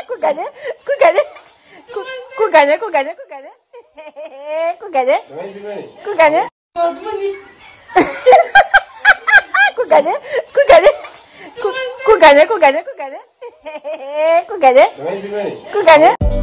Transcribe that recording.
Kuganya, kuganya, kuganya, kuganya, kuganya, kuganya, kuganya, kuganya, kuganya, kuganya, kuganya, kuganya, kuganya, kuganya.